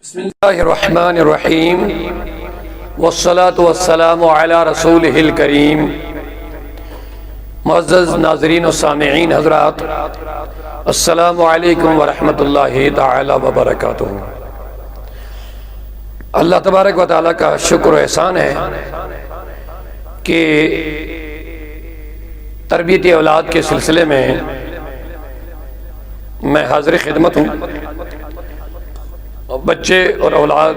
بسم اللہ الرحمن الرحیم والصلاة والسلام علی رسولہ الکریم۔ معزز ناظرین و سامعین حضرات، السلام علیکم ورحمۃ اللہ تعالی وبرکاتہ۔ اللہ تبارک و تعالیٰ کا شکر و احسان ہے کہ تربیت اولاد کے سلسلے میں حاضر خدمت ہوں۔ بچے اور اولاد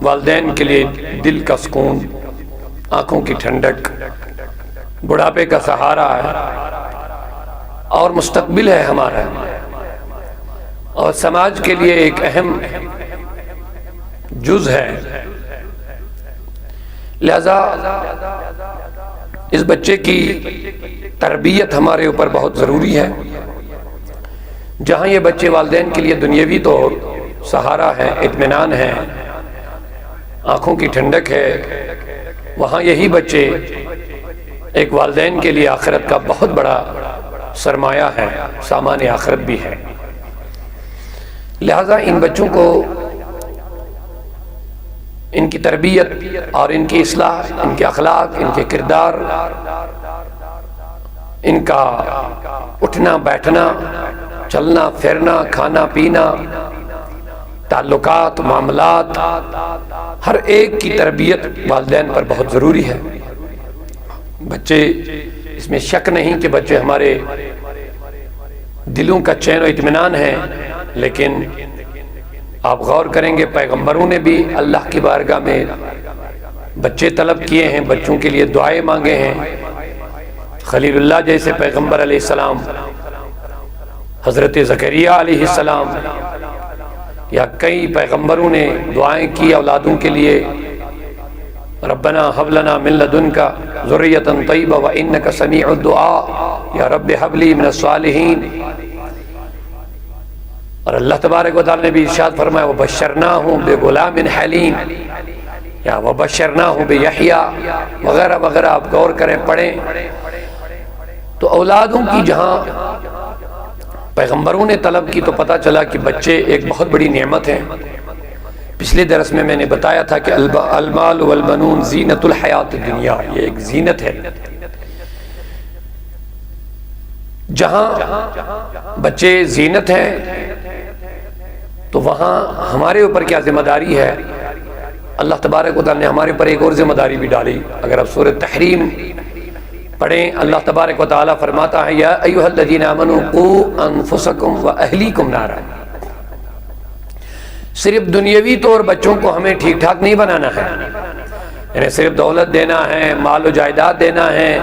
والدین کے لیے دل کا سکون، آنکھوں کی ٹھنڈک، بڑھاپے کا سہارا ہے اور مستقبل ہے ہمارا، اور سماج کے لیے ایک اہم جز ہے۔ لہذا اس بچے کی تربیت ہمارے اوپر بہت ضروری ہے۔ جہاں یہ بچے والدین کے لیے دنیاوی طور سہارا ہے، اطمینان ہے، آنکھوں کی ٹھنڈک ہے، وہاں یہی بچے ایک والدین کے لیے آخرت کا بہت بڑا سرمایہ ہے، سامان آخرت بھی ہے۔ لہذا ان بچوں کو ان کی تربیت اور ان کی اصلاح، ان کے اخلاق، ان کے کردار، ان کا اٹھنا بیٹھنا، چلنا پھرنا، کھانا پینا، تعلقات، معاملات، ہر ایک کی تربیت والدین پر بہت ضروری ہے۔ بچے، اس میں شک نہیں کہ بچے ہمارے دلوں کا چین و اطمینان ہے، لیکن آپ غور کریں گے پیغمبروں نے بھی اللہ کی بارگاہ میں بچے طلب کیے ہیں، بچوں کے لیے دعائیں مانگے ہیں۔ خلیل اللہ جیسے پیغمبر علیہ السلام، حضرت زکریا علیہ السلام، یا کئی پیغمبروں نے دعائیں کی اولادوں کے لیے، ربنا حب لنا من لدنک ذریۃ طیبہ وانک سمیع الدعاء یا رب حب لی من الصالحین۔ اور اللہ تبارک و تعالی نے بھی ارشاد فرمایا وبشرناہ بغلام حلیم، یا وبشرناہ بیحییٰ، وغیرہ وغیرہ۔ آپ غور کریں، پڑھیں تو اولادوں کی جہاں پیغمبروں نے طلب کی تو پتہ چلا کہ بچے ایک بہت بڑی نعمت ہیں۔ پچھلے درس میں نے بتایا تھا کہ المال والبنون زینت الحیات الدنیا، یہ ایک زینت ہے۔ جہاں بچے زینت ہیں تو وہاں ہمارے اوپر کیا ذمہ داری ہے؟ اللہ تبارک و تعالی نے ہمارے اوپر ایک اور ذمہ داری بھی ڈالی۔ اگر آپ سورۃ تحریم پڑھیں، اللہ تبارک و تعالی فرماتا ہے یا ایھا الذین آمنوا قوا انفسکم واہلیکم نارا۔ صرف دنیاوی طور بچوں کو ہمیں ٹھیک ٹھاک نہیں بنانا ہے، یعنی صرف دولت دینا ہے، مال و جائیداد دینا ہے،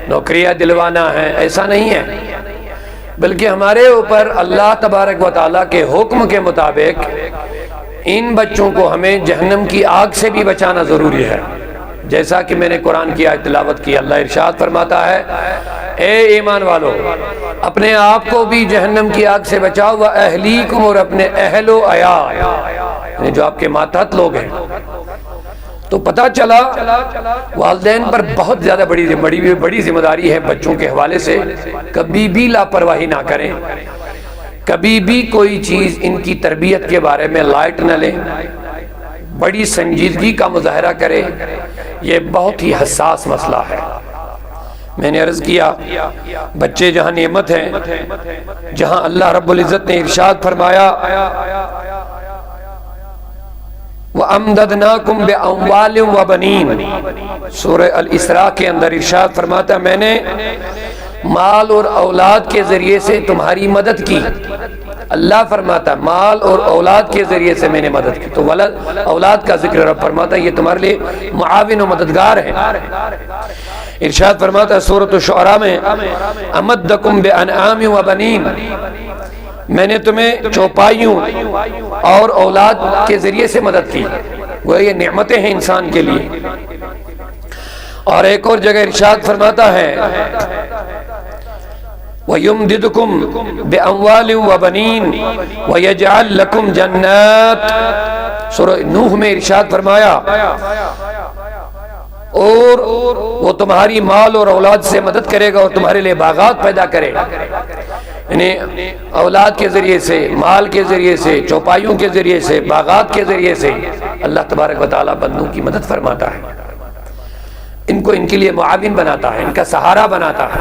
نوکریاں دلوانا ہے، ایسا نہیں ہے، بلکہ ہمارے اوپر اللہ تبارک و تعالی کے حکم کے مطابق ان بچوں کو ہمیں جہنم کی آگ سے بھی بچانا ضروری ہے۔ جیسا کہ میں نے قرآن کی آیت تلاوت کی، اللہ ارشاد فرماتا ہے اے ایمان والو، اپنے آپ کو بھی جہنم کی آگ سے بچاؤ، واہلیکم، اور اپنے اہل و عیال، یعنی جو آپ کے ماتحت لوگ ہیں۔ تو پتہ چلا والدین پر بہت زیادہ بڑی ذمہ داری ہے بچوں کے حوالے سے۔ کبھی بھی لاپرواہی نہ کریں، کبھی بھی کوئی چیز ان کی تربیت کے بارے میں لائٹ نہ لیں، بڑی سنجیدگی کا مظاہرہ کرے۔ یہ بہت ہی حساس مسئلہ ہے۔ میں نے عرض کیا بچے جہاں نعمت ہیں، جہاں اللہ رب العزت نے ارشاد فرمایا وَأَمْدَدْنَاكُمْ بِأَمْوَالٍ وَبَنِينَ، سورہ الاسراء کے اندر ارشاد فرماتا ہے میں نے مال اور اولاد کے ذریعے سے تمہاری مدد کی۔ اللہ فرماتا ہے مال اور اولاد کے ذریعے سے میں نے مدد کی، تو اولاد کا ذکر رب فرماتا ہے یہ تمہارے لیے معاون و مددگار ہیں۔ ارشاد فرماتا ہے سورۃ الشعراء میں امدکم بانعام وبنین، میں نے تمہیں چوپائیوں اور اولاد کے ذریعے سے مدد کی۔ وہ یہ نعمتیں ہیں انسان کے لیے۔ اور ایک اور جگہ ارشاد فرماتا ہے وَيُمْدِدُكُمْ بِأَمْوَالٍ وَبَنِينَ وَيَجْعَلْ لَكُمْ جَنَّاتٍ، سورہ نوح میں ارشاد فرمایا اور وہ تمہاری مال اور اولاد سے مدد کرے گا اور تمہارے لیے باغات پیدا کرے گا۔ انہیں اولاد کے ذریعے سے، مال کے ذریعے سے، چوپائیوں کے ذریعے سے، باغات کے ذریعے سے اللہ تبارک و تعالیٰ بندوں کی مدد فرماتا ہے، ان کو ان کے لیے معاون بناتا ہے، ان کا سہارا بناتا ہے۔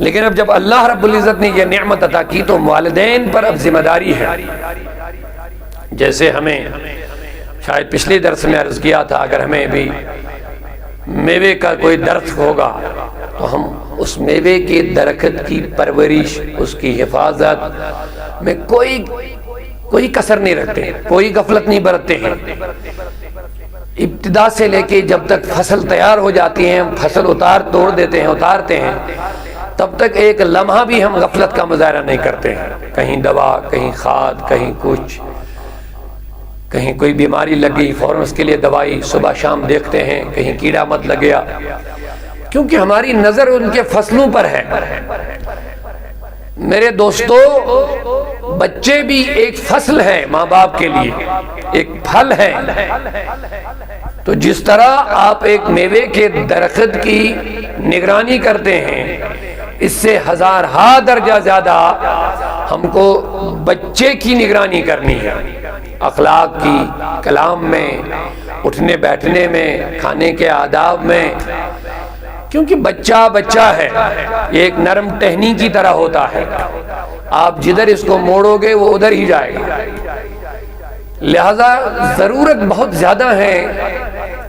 لیکن اب جب اللہ رب العزت نے یہ نعمت عطا کی تو والدین پر اب ذمہ داری ہے۔ جیسے ہمیں شاید پچھلے درس میں عرض کیا تھا، اگر ہمیں بھی میوے کا کوئی درخت ہوگا تو ہم اس میوے کے درخت کی پرورش، اس کی حفاظت میں کوئی کسر نہیں رکھتے، کوئی غفلت نہیں برتتے ہیں۔ ابتدا سے لے کے جب تک فصل تیار ہو جاتی ہے، ہم فصل اتارتے ہیں، تب تک ایک لمحہ بھی ہم غفلت کا مظاہرہ نہیں کرتے ہیں۔ کہیں دوا، کہیں کھاد، کہیں کچھ، کہیں کوئی بیماری لگ گئی فوراً اس کے لیے دوائی، صبح شام دیکھتے ہیں کہیں کیڑا مت لگ گیا، کیونکہ ہماری نظر ان کے فصلوں پر ہے۔ میرے دوستو، بچے بھی ایک فصل ہے ماں باپ کے لیے، ایک پھل ہے۔ تو جس طرح آپ ایک میوے کے درخت کی نگرانی کرتے ہیں، اس سے ہزارہا درجہ زیادہ ہم کو بچے کی نگرانی کرنی ہے، اخلاق کی، کلام میں، اٹھنے بیٹھنے میں، کھانے کے آداب میں، کیونکہ بچہ ہے، یہ ایک نرم ٹہنی کی طرح ہوتا ہے، آپ جدھر اس کو موڑو گے وہ ادھر ہی جائے گا۔ لہذا ضرورت بہت زیادہ ہے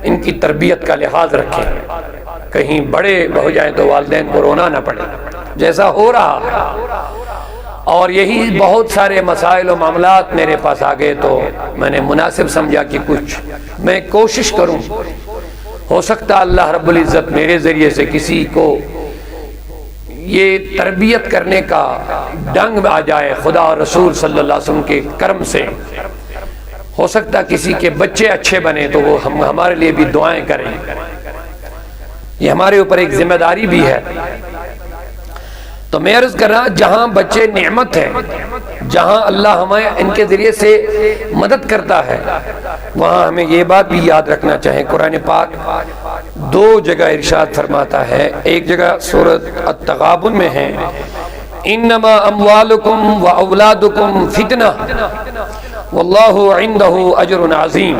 ان کی تربیت کا لحاظ رکھیں، کہیں بڑے ہو جائیں تو والدین کو رونا نہ پڑے جیسا ہو رہا ہے۔ اور یہی بہت سارے مسائل و معاملات میرے پاس آ گئے تو میں نے مناسب سمجھا کہ کچھ میں کوشش کروں، ہو سکتا اللہ رب العزت میرے ذریعے سے کسی کو یہ تربیت کرنے کا ڈنگ آ جائے، خدا اور رسول صلی اللہ علیہ وسلم کے کرم سے ہو سکتا کسی کے بچے اچھے بنے تو وہ ہمارے لیے بھی دعائیں کریں۔ یہ ہمارے اوپر ایک ذمہ داری بھی ہے۔ تو میں عرض کر رہا، جہاں بچے نعمت ہیں، جہاں اللہ ہمیں ان کے ذریعے سے مدد کرتا ہے، وہاں ہمیں یہ بات بھی یاد رکھنا چاہیے۔ قرآن پاک دو جگہ ارشاد فرماتا ہے، ایک جگہ سورۃ التغابن میں ہے، انما اموالکم واولادکم فتنہ واللہ عندہ اجر عظیم،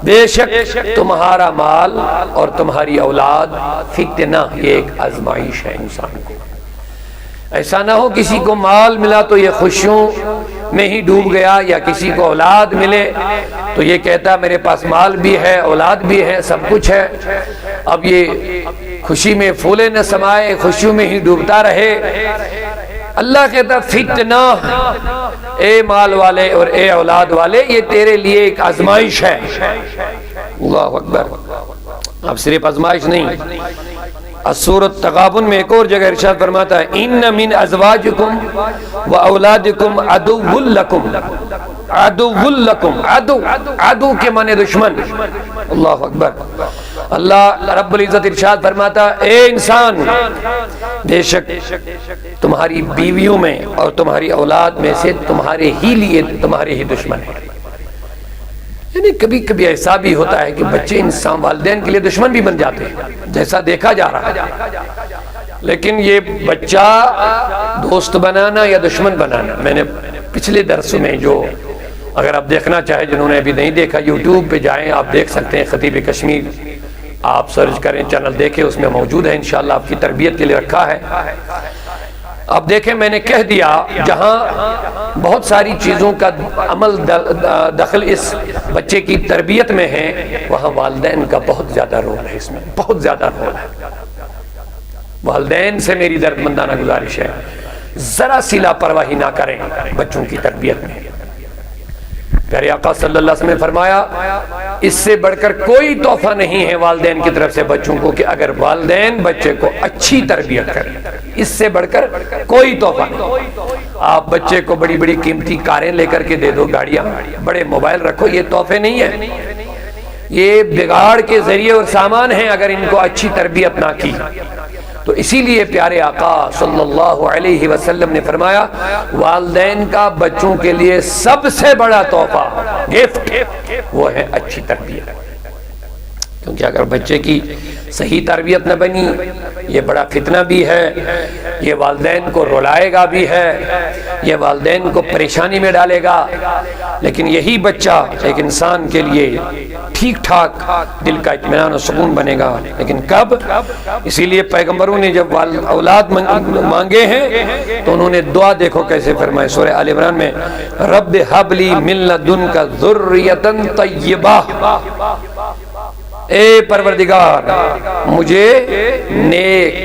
بے شک تمہارا مال اور تمہاری اولاد فتنہ، یہ ایک آزمائش ہے انسان کو۔ ایسا نہ ہو کسی کو مال ملا تو یہ خوشیوں میں ہی ڈوب گیا، یا کسی کو اولاد ملے تو یہ کہتا میرے پاس مال بھی ہے، اولاد بھی ہے، سب کچھ ہے، اب یہ خوشی میں پھولے نہ سمائے، خوشیوں میں ہی ڈوبتا رہے۔ اللہ کہتا فتنہ، اے مال والے اور اے اولاد والے، یہ تیرے لیے ایک آزمائش ہے۔ اللہ اکبر، اب صرف آزمائش نہیں، سورۃ تغابن میں ایک اور جگہ ارشاد فرماتا ہے، ان من ازواجکم و اولادکم عدو لکم، عدو لکم، عدو کے معنی دشمن۔ اللہ اکبر، اللہ رب العزت ارشاد فرماتا ہے، اے انسان، بے شک تمہاری بیویوں میں اور تمہاری اولاد میں سے تمہارے ہی لیے تمہارے ہی دشمن ہیں۔ یعنی کبھی کبھی ایسا بھی ہوتا ہے کہ بچے انسان والدین کے لیے دشمن بھی بن جاتے ہیں، جیسا دیکھا جا رہا ہے۔ لیکن یہ بچہ دوست بنانا یا دشمن بنانا، میں نے پچھلے درس میں جو، اگر آپ دیکھنا چاہیں، جنہوں نے ابھی نہیں دیکھا، یوٹیوب پہ جائیں، آپ دیکھ سکتے ہیں، خطیب کشمیر آپ سرچ کریں، چینل دیکھیں، اس میں موجود ہے، انشاءاللہ آپ کی تربیت کے لیے رکھا ہے۔ اب دیکھیں، میں نے کہہ دیا جہاں بہت ساری چیزوں کا عمل دخل اس بچے کی تربیت میں ہے، وہاں والدین کا بہت زیادہ رول ہے، اس میں بہت زیادہ رول ہے۔ والدین سے میری دردمندانہ گزارش ہے، ذرا سی لاپرواہی نہ کریں بچوں کی تربیت میں۔ پیارے آقا صلی اللہ علیہ وسلم نے فرمایا، اس سے بڑھ کر کوئی تحفہ نہیں ہے والدین کی طرف سے بچوں کو، کہ اگر والدین بچے کو اچھی تربیت کریں، اس سے بڑھ کر کوئی تحفہ نہیں۔ آپ بچے کو بڑی بڑی قیمتی کاریں لے کر کے دے دو، گاڑیاں، بڑے موبائل رکھو، یہ تحفے نہیں ہیں، یہ بگاڑ کے ذریعے اور سامان ہیں اگر ان کو اچھی تربیت نہ کی۔ تو اسی لیے پیارے آقا صلی اللہ علیہ وسلم نے فرمایا، والدین کا بچوں کے لیے سب سے بڑا تحفہ، گفٹ، وہ ہے اچھی تربیت۔ کیونکہ اگر بچے کی صحیح تربیت نہ بنی، یہ بڑا فتنہ بھی ہے، یہ والدین کو رلائے گا بھی ہے، یہ والدین کو پریشانی میں ڈالے گا۔ لیکن یہی بچہ ایک انسان کے لیے ٹھیک ٹھاک دل کا اطمینان و سکون بنے گا۔ لیکن کب؟ اسی لیے پیغمبروں نے جب اولاد مانگے ہیں تو انہوں نے دعا دیکھو کیسے فرمائے، سورہ آل عمران میں، رب ہب لی من لدنک ذریۃ طیبہ، اے پروردگار مجھے نیک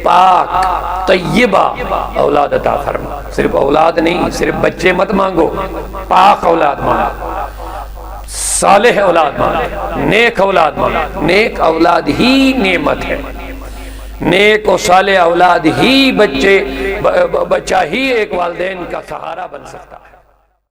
پاک طیبہ اولاد عطا فرما۔ صرف اولاد نہیں، صرف بچے مت مانگو، پاک اولاد مانگو، صالح اولاد مانگو، نیک اولاد مانگو۔ نیک اولاد ہی نعمت ہے، نیک و صالح اولاد ہی بچہ ہی ایک والدین کا سہارا بن سکتا ہے۔